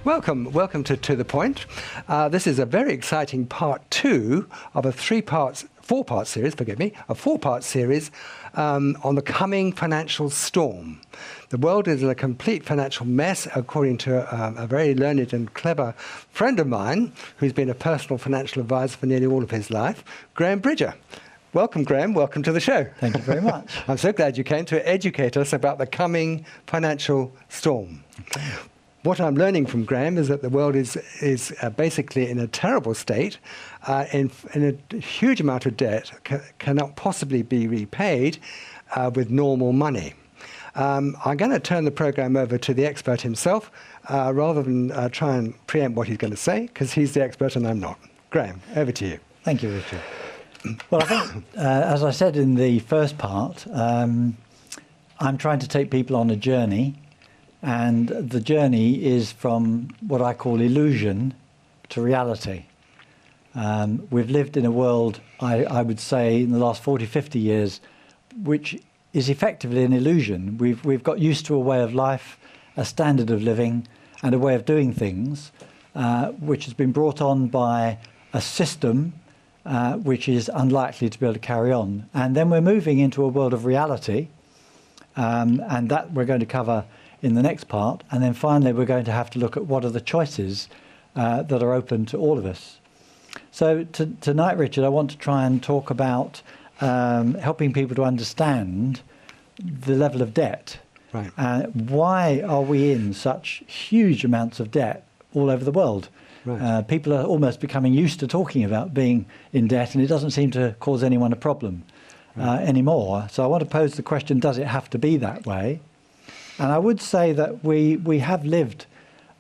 Welcome to The Point. This is a very exciting part 2 of a four-part series on the coming financial storm. The world is in a complete financial mess, according to a very learned and clever friend of mine, who's been a personal financial advisor for nearly all of his life, Graham Bridger. Welcome, Graham. Welcome to the show. Thank you very much. I'm so glad you came to educate us about the coming financial storm. Okay. What I'm learning from Graham is that the world is basically in a terrible state, in a huge amount of debt, cannot possibly be repaid with normal money. I'm going to turn the program over to the expert himself, rather than try and preempt what he's going to say, because he's the expert and I'm not. Graham, over to you. Thank you, Richard. Well, I think, as I said in the first part, I'm trying to take people on a journey, and the journey is from what I call illusion to reality. We've lived in a world, I would say, in the last 40, 50 years, which is effectively an illusion. We've got used to a way of life, a standard of living, and a way of doing things, which has been brought on by a system which is unlikely to be able to carry on. And then we're moving into a world of reality, and that we're going to cover in the next part. And then finally, we're going to have to look at what are the choices that are open to all of us. So tonight, Richard, I want to try and talk about helping people to understand the level of debt. Right. Why are we in such huge amounts of debt all over the world? Right. People are almost becoming used to talking about being in debt, and it doesn't seem to cause anyone a problem anymore. So I want to pose the question, does it have to be that way? And I would say that we have lived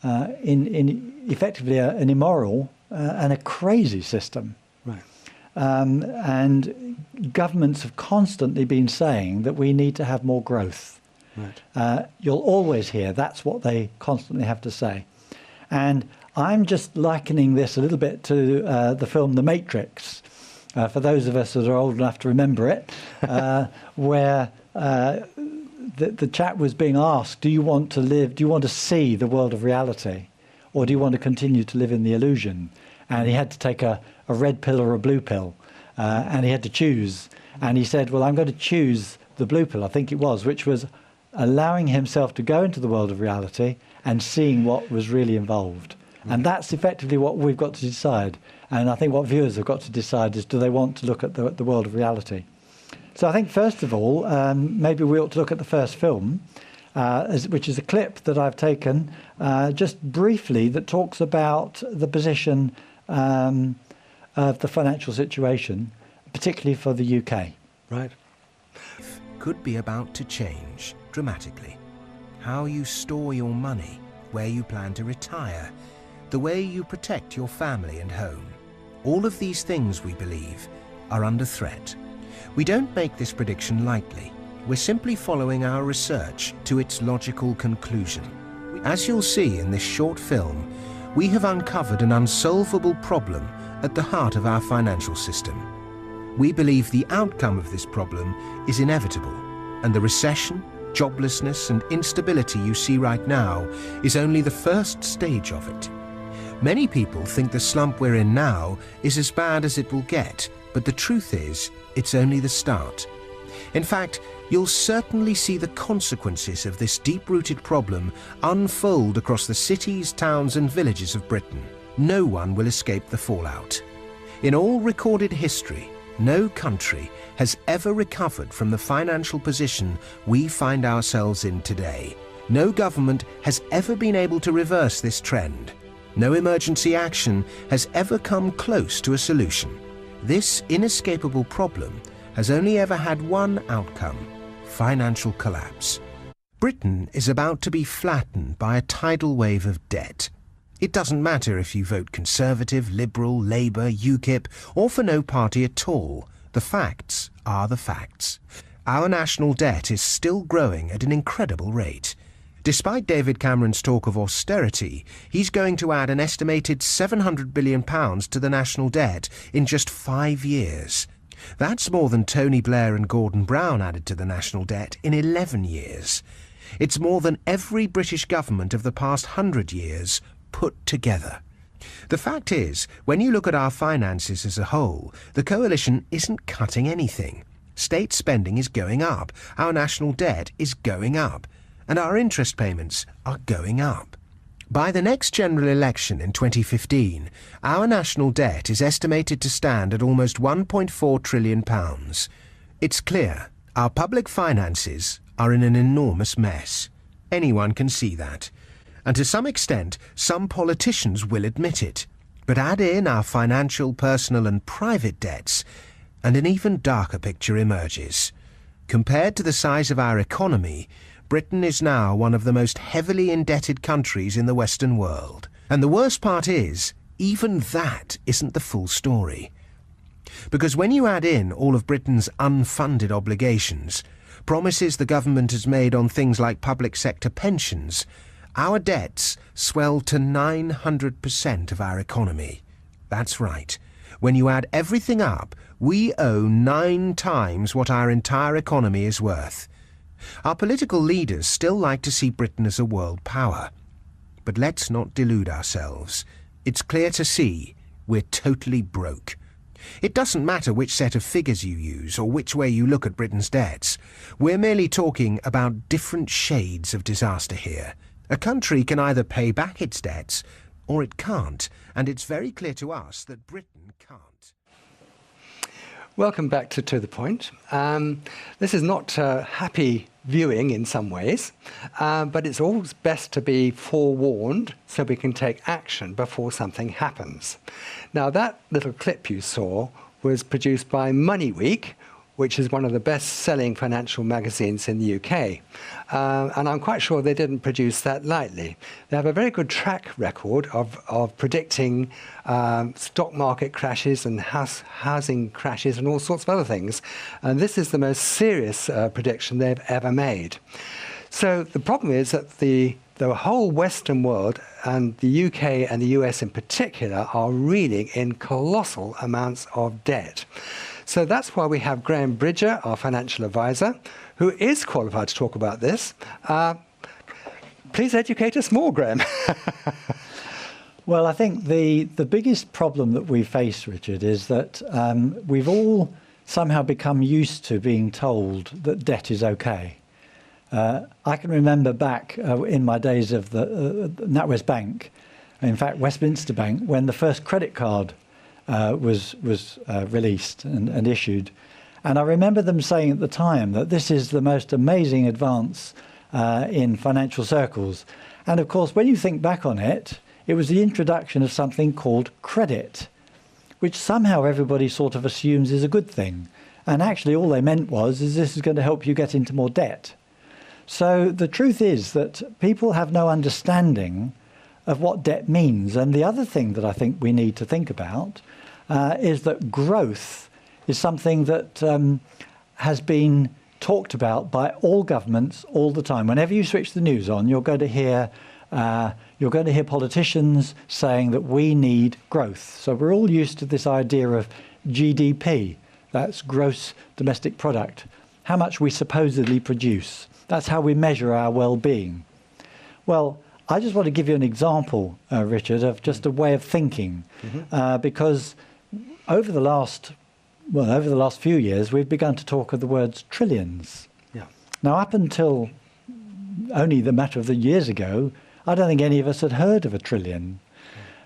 in effectively an immoral and a crazy system. Right. And governments have constantly been saying that we need to have more growth. Right. You'll always hear that's what they constantly have to say. And I'm just likening this a little bit to the film The Matrix, for those of us that are old enough to remember it, where the chap was being asked, do you want to see the world of reality, or do you want to continue to live in the illusion? And he had to take a red pill or a blue pill, and he had to choose. And he said, well, I'm going to choose the blue pill, I think it was, which was allowing himself to go into the world of reality and seeing what was really involved. And that's effectively what we've got to decide. And I think what viewers have got to decide is, do they want to look at the world of reality? So I think, first of all, maybe we ought to look at the first film, which is a clip that I've taken just briefly that talks about the position of the financial situation, particularly for the UK. Right. Could be about to change dramatically. How you store your money, where you plan to retire, the way you protect your family and home. All of these things, we believe, are under threat. We don't make this prediction lightly. We're simply following our research to its logical conclusion. As you'll see in this short film, we have uncovered an unsolvable problem at the heart of our financial system. We believe the outcome of this problem is inevitable, and the recession, joblessness, and instability you see right now is only the first stage of it. Many people think the slump we're in now is as bad as it will get, but the truth is, it's only the start. In fact, you'll certainly see the consequences of this deep-rooted problem unfold across the cities, towns, and villages of Britain. No one will escape the fallout. In all recorded history, no country has ever recovered from the financial position we find ourselves in today. No government has ever been able to reverse this trend. No emergency action has ever come close to a solution. This inescapable problem has only ever had one outcome: financial collapse. Britain is about to be flattened by a tidal wave of debt. It doesn't matter if you vote Conservative, Liberal, Labour, UKIP, or for no party at all. The facts are the facts. Our national debt is still growing at an incredible rate. Despite David Cameron's talk of austerity, he's going to add an estimated £700 billion to the national debt in just 5 years. That's more than Tony Blair and Gordon Brown added to the national debt in 11 years. It's more than every British government of the past 100 years put together. The fact is, when you look at our finances as a whole, the coalition isn't cutting anything. State spending is going up, our national debt is going up, and our interest payments are going up. By the next general election in 2015, our national debt is estimated to stand at almost £1.4 trillion. It's clear our public finances are in an enormous mess. Anyone can see that. And to some extent, some politicians will admit it. But add in our financial, personal and private debts, and an even darker picture emerges. Compared to the size of our economy, Britain is now one of the most heavily indebted countries in the Western world. And the worst part is, even that isn't the full story. Because when you add in all of Britain's unfunded obligations, promises the government has made on things like public sector pensions, our debts swell to 900% of our economy. That's right. When you add everything up, we owe 9 times what our entire economy is worth. Our political leaders still like to see Britain as a world power. But let's not delude ourselves. It's clear to see we're totally broke. It doesn't matter which set of figures you use or which way you look at Britain's debts. We're merely talking about different shades of disaster here. A country can either pay back its debts or it can't, and it's very clear to us that Britain can't. Welcome back to the point. This is not happy viewing in some ways, but it's always best to be forewarned so we can take action before something happens. Now, that little clip you saw was produced by Money Week, which is one of the best-selling financial magazines in the UK. And I'm quite sure they didn't produce that lightly. They have a very good track record of predicting stock market crashes and housing crashes and all sorts of other things. And this is the most serious prediction they've ever made. So the problem is that the whole Western world, and the UK and the US in particular, are reeling in colossal amounts of debt. So that's why we have Graham Bridger, our financial advisor, who is qualified to talk about this. Please educate us more, Graham. Well, I think the biggest problem that we face, Richard, is that we've all somehow become used to being told that debt is okay. I can remember back in my days of the NatWest Bank, in fact Westminster Bank, when the first credit card was released and issued. And I remember them saying at the time that this is the most amazing advance in financial circles. And of course, when you think back on it, it was the introduction of something called credit, which somehow everybody sort of assumes is a good thing. And actually all they meant was, is this is going to help you get into more debt. So the truth is that people have no understanding of what debt means. And the other thing that I think we need to think about is that growth is something that has been talked about by all governments all the time. Whenever you switch the news on, you're going to hear politicians saying that we need growth. So we're all used to this idea of GDP, that's gross domestic product, how much we supposedly produce. That's how we measure our well-being. Well, I just want to give you an example, Richard, of just a way of thinking, because over the last few years, we've begun to talk of the words trillions. Yeah. Now, up until only the matter of the years ago, I don't think any of us had heard of a trillion.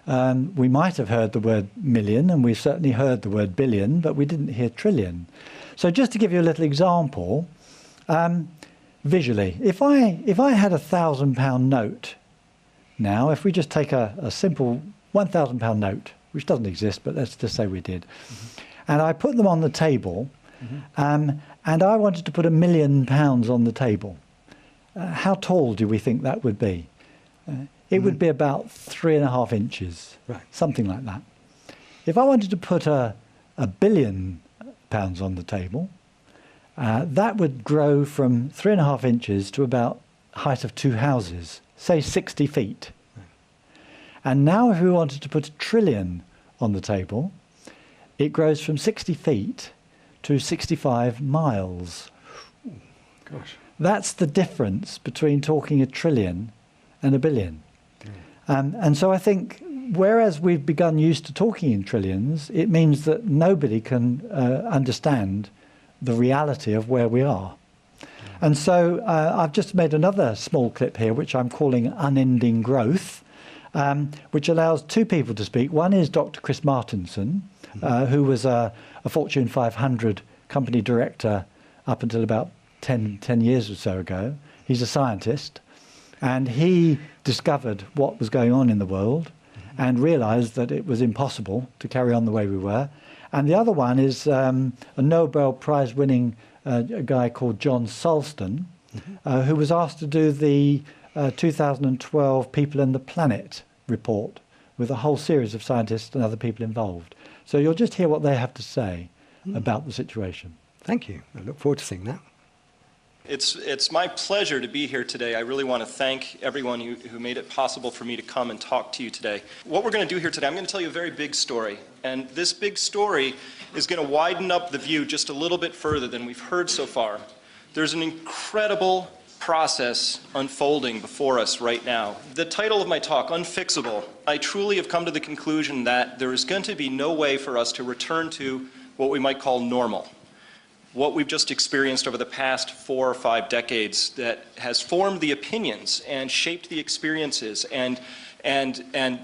We might have heard the word million, and we've certainly heard the word billion, but we didn't hear trillion. So just to give you a little example, visually, if I had £1,000 note now, if we just take a simple £1,000 note, which doesn't exist, but let's just say we did, and I put them on the table, and I wanted to put £1 million on the table, how tall do we think that would be? It would be about 3.5 inches, right, something like that. If I wanted to put £1 billion on the table, that would grow from 3.5 inches to about height of 2 houses, say 60 feet. Right. And now if we wanted to put £1 trillion on the table, it grows from 60 feet to 65 miles. Ooh, gosh. That's the difference between talking £1 trillion and £1 billion. And so I think, whereas we've begun used to talking in trillions, it means that nobody can understand the reality of where we are. And so I've just made another small clip here, which I'm calling Unending Growth, which allows two people to speak. One is Dr. Chris Martinson, who was a Fortune 500 company director up until about 10 years or so ago. He's a scientist, and he discovered what was going on in the world and realized that it was impossible to carry on the way we were. And the other one is a Nobel Prize winning a guy called John Sulston, who was asked to do the 2012 People and the Planet report with a whole series of scientists and other people involved. So you'll just hear what they have to say about the situation. Thank you. I look forward to seeing that. It's my pleasure to be here today. I really want to thank everyone who made it possible for me to come and talk to you today. What we're going to do here today, I'm going to tell you a very big story. And this big story is going to widen up the view just a little bit further than we've heard so far. There's an incredible process unfolding before us right now. The title of my talk, Unfixable, I truly have come to the conclusion that there is going to be no way for us to return to what we might call normal. What we've just experienced over the past 4 or 5 decades that has formed the opinions and shaped the experiences and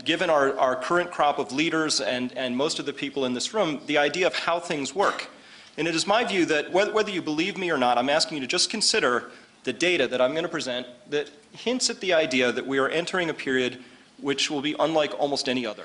given our current crop of leaders and most of the people in this room the idea of how things work. And it is my view that whether you believe me or not, I'm asking you to just consider the data that I'm going to present that hints at the idea that we are entering a period which will be unlike almost any other.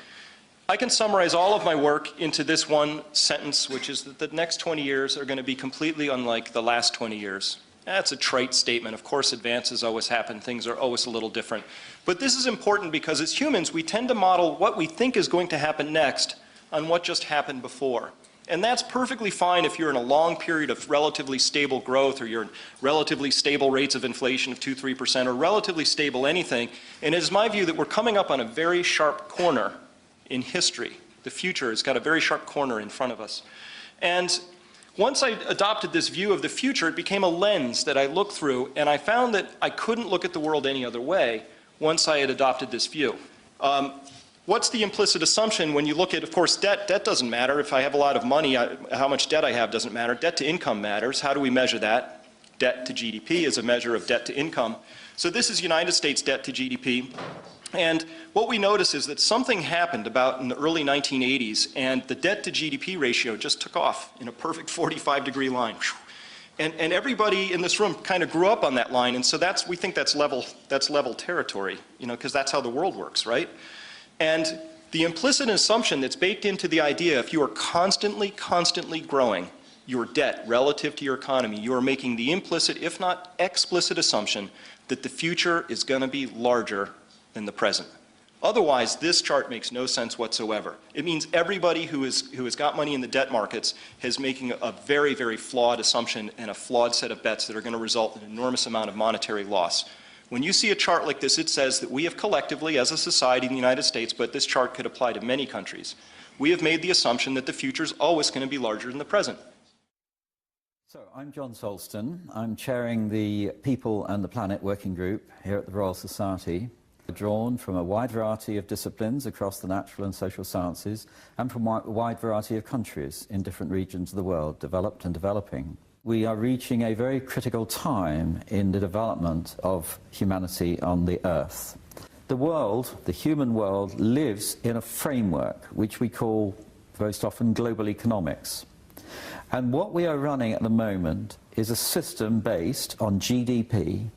I can summarize all of my work into this one sentence, which is that the next 20 years are going to be completely unlike the last 20 years. That's a trite statement. Of course, advances always happen. Things are always a little different. But this is important because as humans, we tend to model what we think is going to happen next on what just happened before. And that's perfectly fine if you're in a long period of relatively stable growth, or you're in relatively stable rates of inflation of 2-3%, or relatively stable anything. And it is my view that we're coming up on a very sharp corner in history. The future has got a very sharp corner in front of us. And once I adopted this view of the future, it became a lens that I looked through, and I found that I couldn't look at the world any other way once I had adopted this view. What's the implicit assumption when you look at, of course, debt? Debt doesn't matter. If I have a lot of money, how much debt I have doesn't matter. Debt to income matters. How do we measure that? Debt to GDP is a measure of debt to income. So this is United States debt to GDP. And what we notice is that something happened about in the early 1980s, and the debt to GDP ratio just took off in a perfect 45-degree line. And everybody in this room kind of grew up on that line, and so we think that's level territory, because that's how the world works, right? And the implicit assumption that's baked into the idea, if you are constantly growing your debt relative to your economy, you are making the implicit, if not explicit assumption that the future is going to be larger than the present. Otherwise, this chart makes no sense whatsoever. It means everybody who has got money in the debt markets is making a very, very flawed assumption and a flawed set of bets that are going to result in an enormous amount of monetary loss. When you see a chart like this, it says that we have collectively, as a society in the United States, but this chart could apply to many countries, we have made the assumption that the future is always going to be larger than the present. So I'm John Sulston. I'm chairing the People and the Planet Working Group here at the Royal Society. Drawn from a wide variety of disciplines across the natural and social sciences and from a wide variety of countries in different regions of the world, developed and developing. We are reaching a very critical time in the development of humanity on the Earth. The world, the human world, lives in a framework which we call most often global economics. And what we are running at the moment is a system based on GDP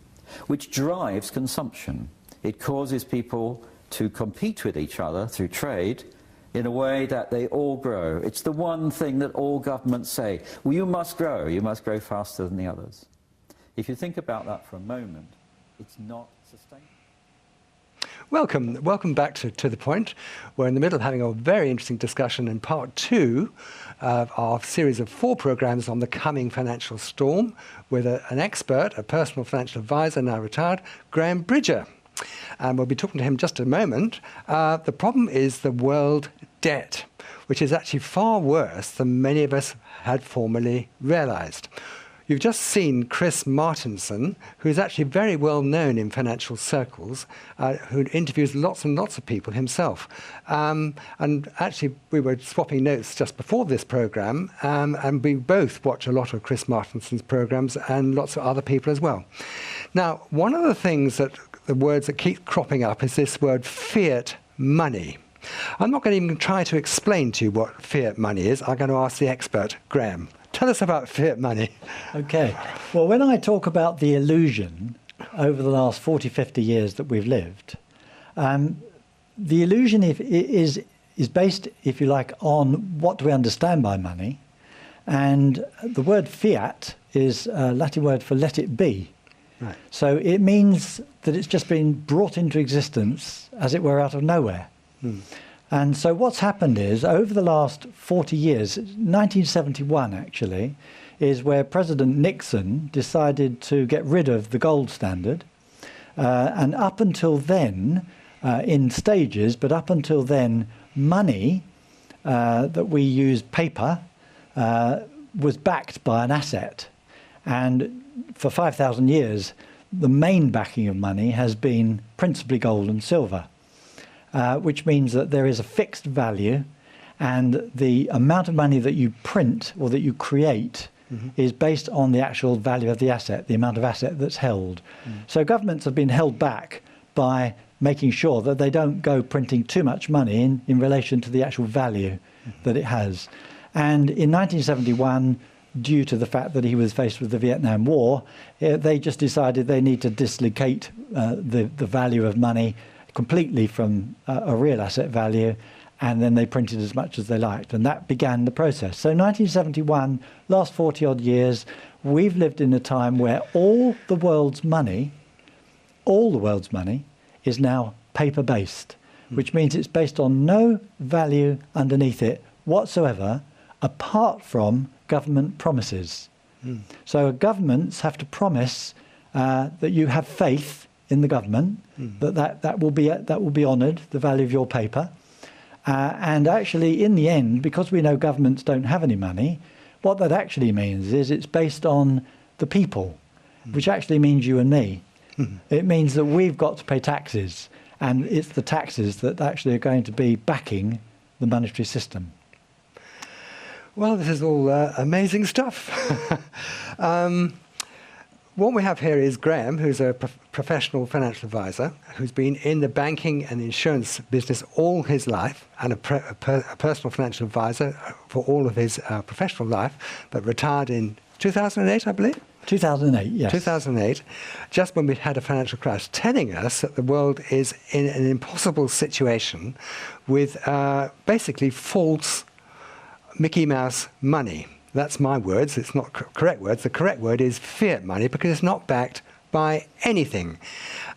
which drives consumption. It causes people to compete with each other through trade in a way that they all grow. It's the one thing that all governments say, well, you must grow faster than the others. If you think about that for a moment, it's not sustainable. Welcome back to The Point. We're in the middle of having a very interesting discussion in part 2 of our series of 4 programs on the coming financial storm with an expert, a personal financial advisor, now retired, Graham Bridger. And we'll be talking to him in just a moment. The problem is the world debt, which is actually far worse than many of us had formerly realized. You've just seen Chris Martenson, who's actually very well known in financial circles, who interviews lots and lots of people himself. And actually, we were swapping notes just before this program, and we both watch a lot of Chris Martenson's programs and lots of other people as well. Now, one of the things the words that keep cropping up is this word fiat money. I'm not going to even try to explain to you what fiat money is. I'm going to ask the expert, Graham. Tell us about fiat money. Okay. Well, when I talk about the illusion over the last 40, 50 years that we've lived, the illusion is based, if you like, on what do we understand by money. And the word fiat is a Latin word for let it be. Right. So it means that it's just been brought into existence, as it were, out of nowhere. And so what's happened is, over the last 40 years, 1971 actually, is where President Nixon decided to get rid of the gold standard. And up until then, in stages, but up until then, money that we use, paper, was backed by an asset. And for 5,000 years, the main backing of money has been principally gold and silver. Which means that there is a fixed value, and the amount of money that you print or that you create is based on the actual value of the asset, the amount of asset that's held. So governments have been held back by making sure that they don't go printing too much money in relation to the actual value that it has. And in 1971, due to the fact that he was faced with the Vietnam War, they just decided they need to dislocate the value of money completely from a real asset value, and then they printed as much as they liked, and that began the process. So 1971, last 40 odd years, we've lived in a time where all the world's money is now paper-based, which means it's based on no value underneath it whatsoever, apart from government promises. So governments have to promise that you have faith in the government, that will be honoured, the value of your paper. And actually, in the end, because we know governments don't have any money, what that actually means is it's based on the people, which actually means you and me. It means that we've got to pay taxes, and it's the taxes that actually are going to be backing the monetary system. Well, this is all amazing stuff. What we have here is Graham, who's a professional financial advisor, who's been in the banking and insurance business all his life, and a personal financial advisor for all of his professional life, but retired in 2008, I believe? 2008, yes. 2008, just when we'd had a financial crash, telling us that the world is in an impossible situation with basically false Mickey Mouse money. That's my words. It's not correct words. The correct word is fiat money, because it's not backed by anything.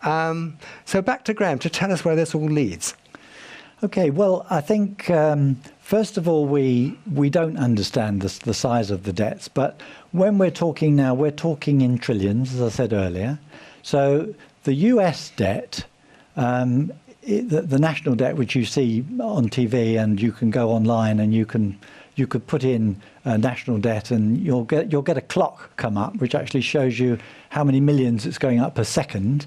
So back to Graham to tell us where this all leads. Okay, well, I think, first of all, we don't understand the size of the debts. But when we're talking now, we're talking in trillions, as I said earlier. So the US debt, the national debt, which you see on TV, and you can go online and you could put in national debt, and you'll get a clock come up which actually shows you how many millions it's going up per second.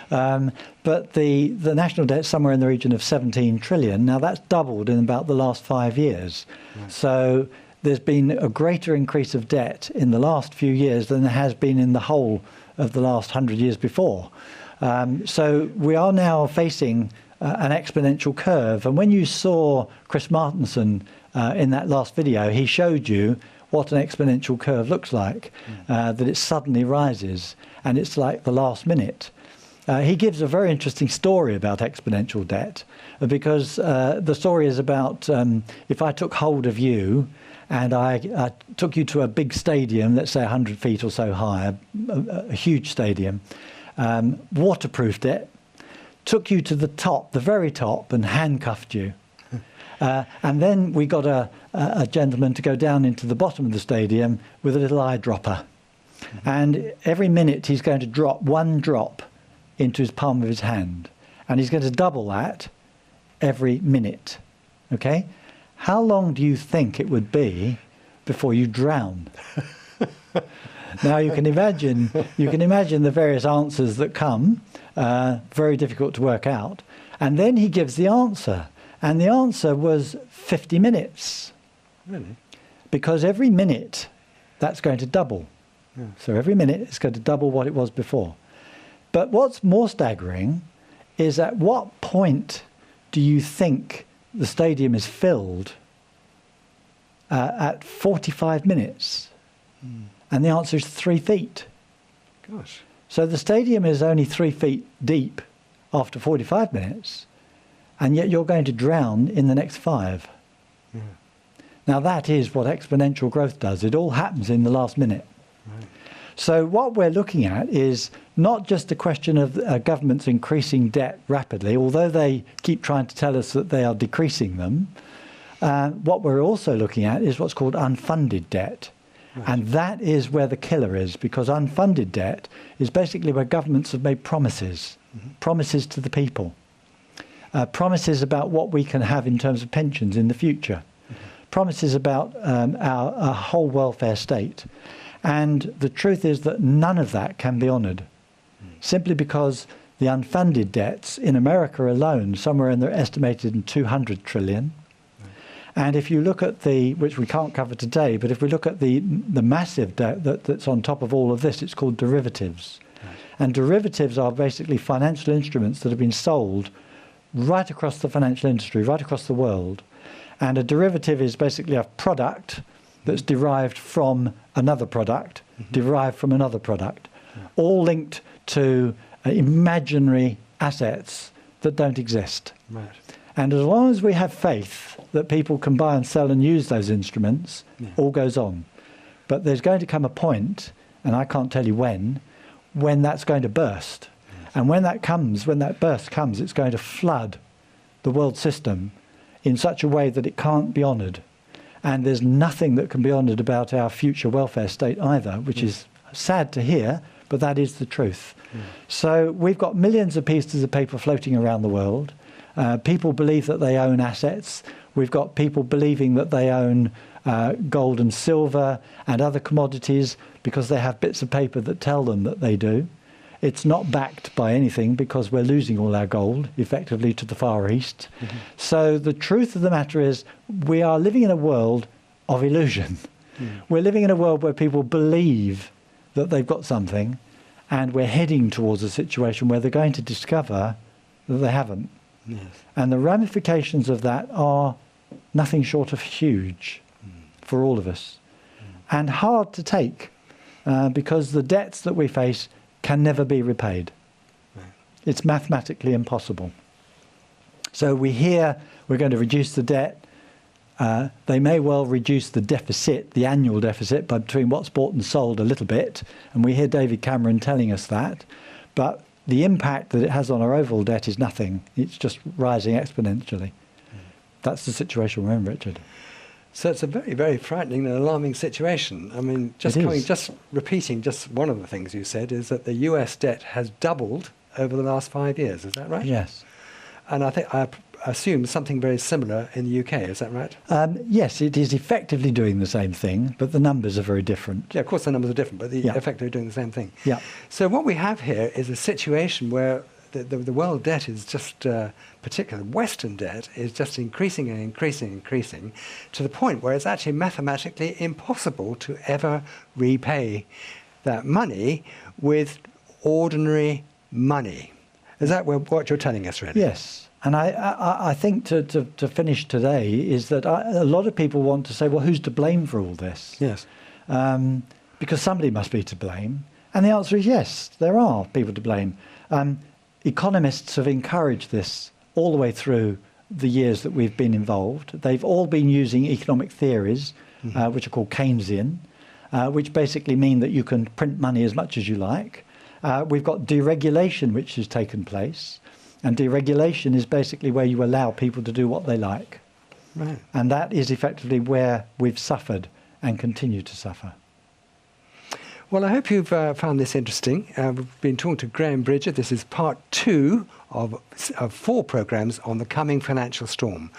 But the national debt is somewhere in the region of 17 trillion. Now that's doubled in about the last 5 years. Right. So there's been a greater increase of debt in the last few years than there has been in the whole of the last 100 years before. So we are now facing an exponential curve. And when you saw Chris Martenson in that last video, he showed you what an exponential curve looks like, that it suddenly rises, and it's like the last minute. He gives a very interesting story about exponential debt, because the story is about if I took hold of you and I took you to a big stadium, let's say 100 feet or so high, a huge stadium, waterproofed it, took you to the top, the very top, and handcuffed you. And then we got a gentleman to go down into the bottom of the stadium with a little eyedropper. And every minute he's going to drop one drop into his palm of his hand. And he's going to double that every minute. Okay? How long do you think it would be before you drown? Now you can imagine the various answers that come, very difficult to work out. And then he gives the answer. And the answer was 50 minutes. Really? Because every minute, that's going to double. Yeah. So every minute, it's going to double what it was before. But what's more staggering is at what point do you think the stadium is filled at 45 minutes? And the answer is 3 feet. Gosh. So the stadium is only 3 feet deep after 45 minutes, and yet you're going to drown in the next 5. Yeah. Now that is what exponential growth does. It all happens in the last minute. Right. So what we're looking at is not just a question of governments increasing debt rapidly, although they keep trying to tell us that they are decreasing them. What we're also looking at is what's called unfunded debt. Right. And that is where the killer is, because unfunded debt is basically where governments have made promises, promises to the people, promises about what we can have in terms of pensions in the future, promises about our whole welfare state. And the truth is that none of that can be honoured, simply because the unfunded debts in America alone, somewhere in there estimated in 200 trillion. And if you look at which we can't cover today, but if we look at the massive debt that's on top of all of this, it's called derivatives. Right. And derivatives are basically financial instruments that have been sold right across the financial industry, right across the world. And a derivative is basically a product that's derived from another product, derived from another product, all linked to imaginary assets that don't exist. Right. And as long as we have faith that people can buy and sell and use those instruments, all goes on. But there's going to come a point, and I can't tell you when that's going to burst. Yes. And when that burst comes, it's going to flood the world system in such a way that it can't be honoured. And there's nothing that can be honoured about our future welfare state either, which is sad to hear, but that is the truth. So we've got millions of pieces of paper floating around the world. People believe that they own assets. We've got people believing that they own gold and silver and other commodities because they have bits of paper that tell them that they do. It's not backed by anything because we're losing all our gold effectively to the Far East. So the truth of the matter is we are living in a world of illusion. We're living in a world where people believe that they've got something, and we're heading towards a situation where they're going to discover that they haven't. Yes. And the ramifications of that are nothing short of huge for all of us, and hard to take because the debts that we face can never be repaid. Right. It's mathematically impossible. So we hear we're going to reduce the debt. They may well reduce the deficit, the annual deficit, by between what's bought and sold a little bit, and we hear David Cameron telling us that, but the impact that it has on our overall debt is nothing. It's just rising exponentially. That's the situation we're in, Richard. So it's a very, very frightening and alarming situation. I mean, just repeating just one of the things you said is that the US debt has doubled over the last 5 years. Is that right? Yes. And I assume something very similar in the UK. Is that right? Yes, it is effectively doing the same thing, but the numbers are very different. Yeah, of course the numbers are different, but effectively doing the same thing. Yeah. So what we have here is a situation where the world debt is just, particularly Western debt, is just increasing and increasing and increasing to the point where it's actually mathematically impossible to ever repay that money with ordinary money. Is that what you're telling us, really? Yes. And I think to finish today is that a lot of people want to say, well, who's to blame for all this? Yes. Because somebody must be to blame. And the answer is yes, there are people to blame. Economists have encouraged this all the way through the years that we've been involved. They've all been using economic theories, which are called Keynesian, which basically mean that you can print money as much as you like. We've got deregulation, which has taken place. And deregulation is basically where you allow people to do what they like. Right. And that is effectively where we've suffered and continue to suffer. Well, I hope you've found this interesting. We've been talking to Graham Bridger. This is part 2 of 4 programmes on the coming financial storm.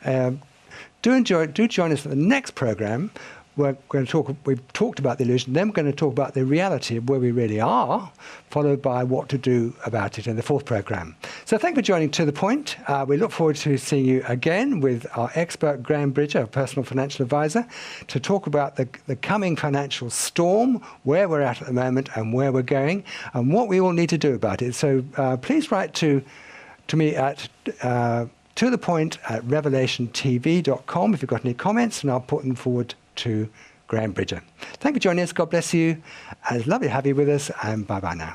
Do join us for the next programme, we've talked about the illusion, then we're going to talk about the reality of where we really are, followed by what to do about it in the fourth program. So thank you for joining To The Point. We look forward to seeing you again with our expert Graham Bridger, our personal financial advisor, to talk about the coming financial storm, where we're at the moment and where we're going, and what we all need to do about it. So please write to me at tothepoint@revelationtv.com if you've got any comments, and I'll put them forward to Graham Bridger. Thank you for joining us. God bless you. And it's lovely to have you with us, and bye-bye now.